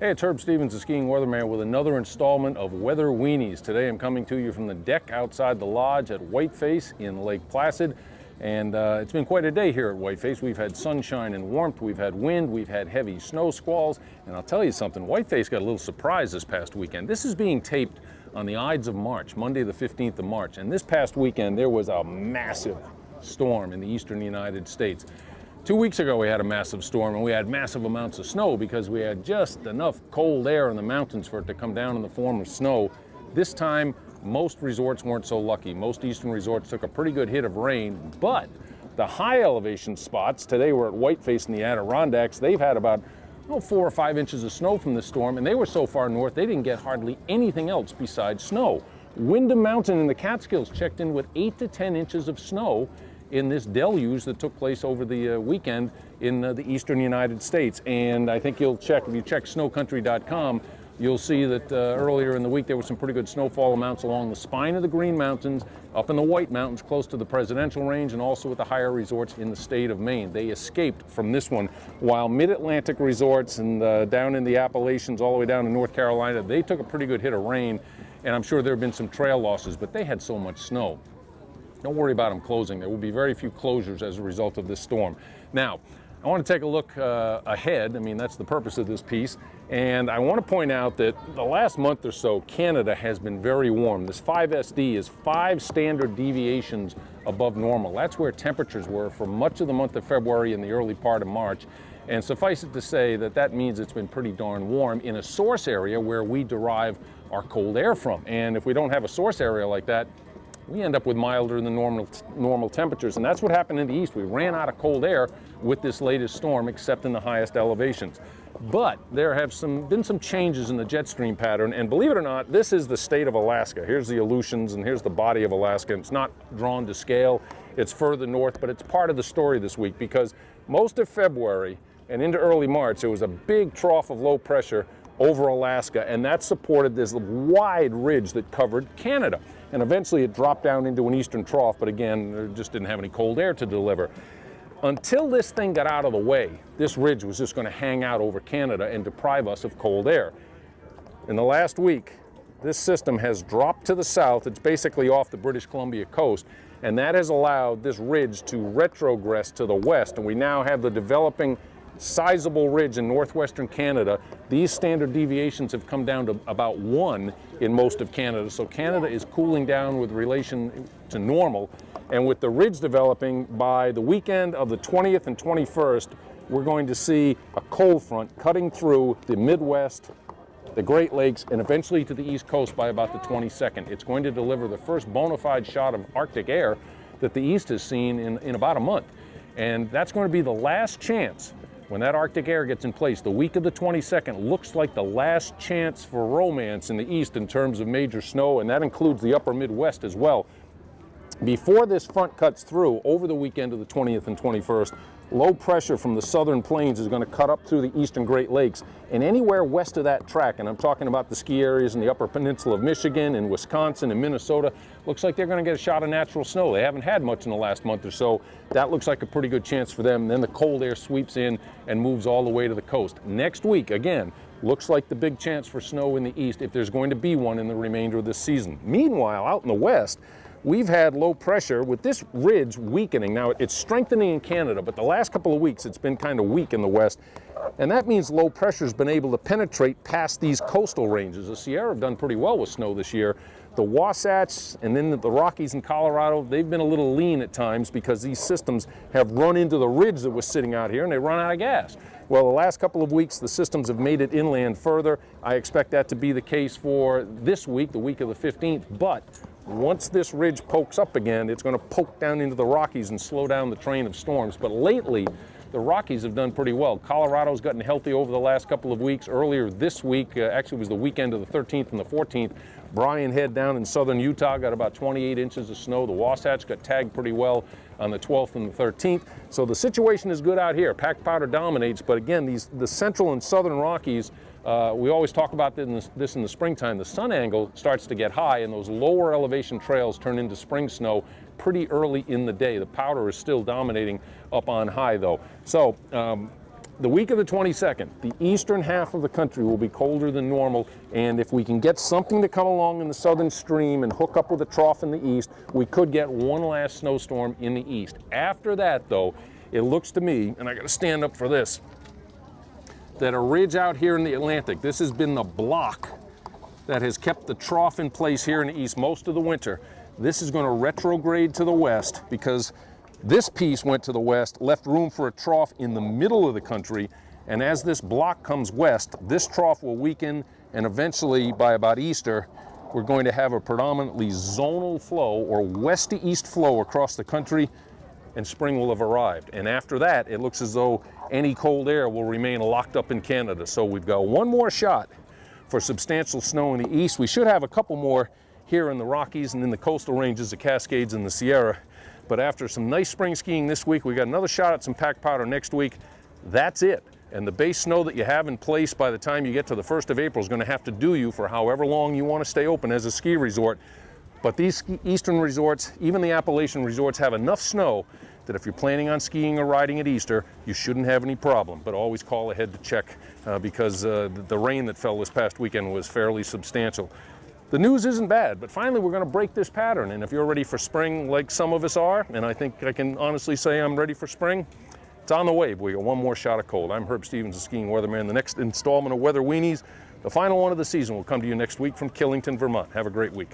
Hey, it's Herb Stevens, the skiing weatherman, with another installment of Weather Weenies. Today I'm coming to you from the deck outside the lodge at Whiteface in Lake Placid. And it's been quite a day here at Whiteface. We've had sunshine and warmth, we've had wind, we've had heavy snow squalls. And I'll tell you something, Whiteface got a little surprise this past weekend. This is being taped on the Ides of March, Monday the 15th of March. And this past weekend there was a massive storm in the eastern United States. 2 weeks ago we had a massive storm and we had massive amounts of snow because we had just enough cold air in the mountains for it to come down in the form of snow. This time most resorts weren't so lucky. Most eastern resorts took a pretty good hit of rain, but the high elevation spots, today we're at Whiteface in the Adirondacks, they've had about 4 or 5 inches of snow from this storm, and they were so far north they didn't get hardly anything else besides snow. Windham Mountain in the Catskills checked in with 8 to 10 inches of snow in this deluge that took place over the weekend in the eastern United States. And I think you'll check, if you check snowcountry.com, you'll see that earlier in the week there was some pretty good snowfall amounts along the spine of the Green Mountains, up in the White Mountains close to the Presidential Range, and also at the higher resorts in the state of Maine. They escaped from this one, while mid-Atlantic resorts and down in the Appalachians all the way down to North Carolina, they took a pretty good hit of rain, and I'm sure there have been some trail losses, but they had so much snow. Don't worry about them closing. There will be very few closures as a result of this storm. Now, I want to take a look ahead. I mean, that's the purpose of this piece. And I want to point out that the last month or so, Canada has been very warm. This 5SD is 5 standard deviations above normal. That's where temperatures were for much of the month of February and the early part of March. And suffice it to say that that means it's been pretty darn warm in a source area where we derive our cold air from. And if we don't have a source area like that, we end up with milder than normal temperatures, and that's what happened in the east. We ran out of cold air with this latest storm, except in the highest elevations. But there have been some changes in the jet stream pattern, and believe it or not, this is the state of Alaska. Here's the Aleutians, and here's the body of Alaska. It's not drawn to scale. It's further north, but it's part of the story this week because most of February and into early March, there was a big trough of low pressure over Alaska, and that supported this wide ridge that covered Canada. And eventually it dropped down into an eastern trough, but again, it just didn't have any cold air to deliver. Until this thing got out of the way, this ridge was just going to hang out over Canada and deprive us of cold air. In the last week, this system has dropped to the south. It's basically off the British Columbia coast, and that has allowed this ridge to retrogress to the west, and we now have the developing sizable ridge in northwestern Canada. These standard deviations have come down to about 1 in most of Canada. So Canada is cooling down with relation to normal. And with the ridge developing, by the weekend of the 20th and 21st, we're going to see a cold front cutting through the Midwest, the Great Lakes, and eventually to the East Coast by about the 22nd. It's going to deliver the first bona fide shot of Arctic air that the East has seen in about a month. And that's going to be the last chance. When that Arctic air gets in place, the week of the 22nd looks like the last chance for romance in the east in terms of major snow, and that includes the upper Midwest as well. Before this front cuts through, over the weekend of the 20th and 21st, low pressure from the southern plains is going to cut up through the eastern Great Lakes, and anywhere west of that track, and I'm talking about the ski areas in the upper peninsula of Michigan and Wisconsin and Minnesota, looks like they're going to get a shot of natural snow. They haven't had much in the last month or so. That looks like a pretty good chance for them. And then the cold air sweeps in and moves all the way to the coast. Next week, again, looks like the big chance for snow in the east, if there's going to be one in the remainder of this season. Meanwhile, out in the west, we've had low pressure with this ridge weakening. Now, it's strengthening in Canada, but the last couple of weeks it's been kind of weak in the west. And that means low pressure's been able to penetrate past these coastal ranges. The Sierra have done pretty well with snow this year. The Wasatch and then the Rockies in Colorado, they've been a little lean at times because these systems have run into the ridge that was sitting out here and they run out of gas. Well, the last couple of weeks, the systems have made it inland further. I expect that to be the case for this week, the week of the 15th. But once this ridge pokes up again, it's going to poke down into the Rockies and slow down the train of storms. But lately, the Rockies have done pretty well. Colorado's gotten healthy over the last couple of weeks. Earlier this week, actually it was the weekend of the 13th and the 14th, Brian Head down in southern Utah got about 28 inches of snow. The Wasatch got tagged pretty well on the 12th and the 13th. So the situation is good out here. Pack powder dominates, but again, the central and southern Rockies, we always talk about this in the springtime. The sun angle starts to get high and those lower elevation trails turn into spring snow pretty early in the day. The powder is still dominating up on high though. So the week of the 22nd, the eastern half of the country will be colder than normal, and if we can get something to come along in the southern stream and hook up with a trough in the east, we could get one last snowstorm in the east. After that, though, it looks to me, and I gotta stand up for this, that a ridge out here in the Atlantic, this has been the block that has kept the trough in place here in the east most of the winter. This is going to retrograde to the west because this piece went to the west, left room for a trough in the middle of the country, and as this block comes west, this trough will weaken, and eventually by about Easter, we're going to have a predominantly zonal flow or west to east flow across the country, and spring will have arrived. And after that, it looks as though any cold air will remain locked up in Canada. So we've got one more shot for substantial snow in the east. We should have a couple more here in the Rockies and in the coastal ranges, the Cascades and the Sierra. But after some nice spring skiing this week, we got another shot at some pack powder next week. That's it. And the base snow that you have in place by the time you get to the 1st of April is going to have to do you for however long you want to stay open as a ski resort. But these eastern resorts, even the Appalachian resorts, have enough snow that if you're planning on skiing or riding at Easter, you shouldn't have any problem. But always call ahead to check because the rain that fell this past weekend was fairly substantial. The news isn't bad, but finally we're going to break this pattern. And if you're ready for spring like some of us are, and I think I can honestly say I'm ready for spring, it's on the way. We got one more shot of cold. I'm Herb Stevens, the skiing weatherman. The next installment of Weather Weenies, the final one of the season, will come to you next week from Killington, Vermont. Have a great week.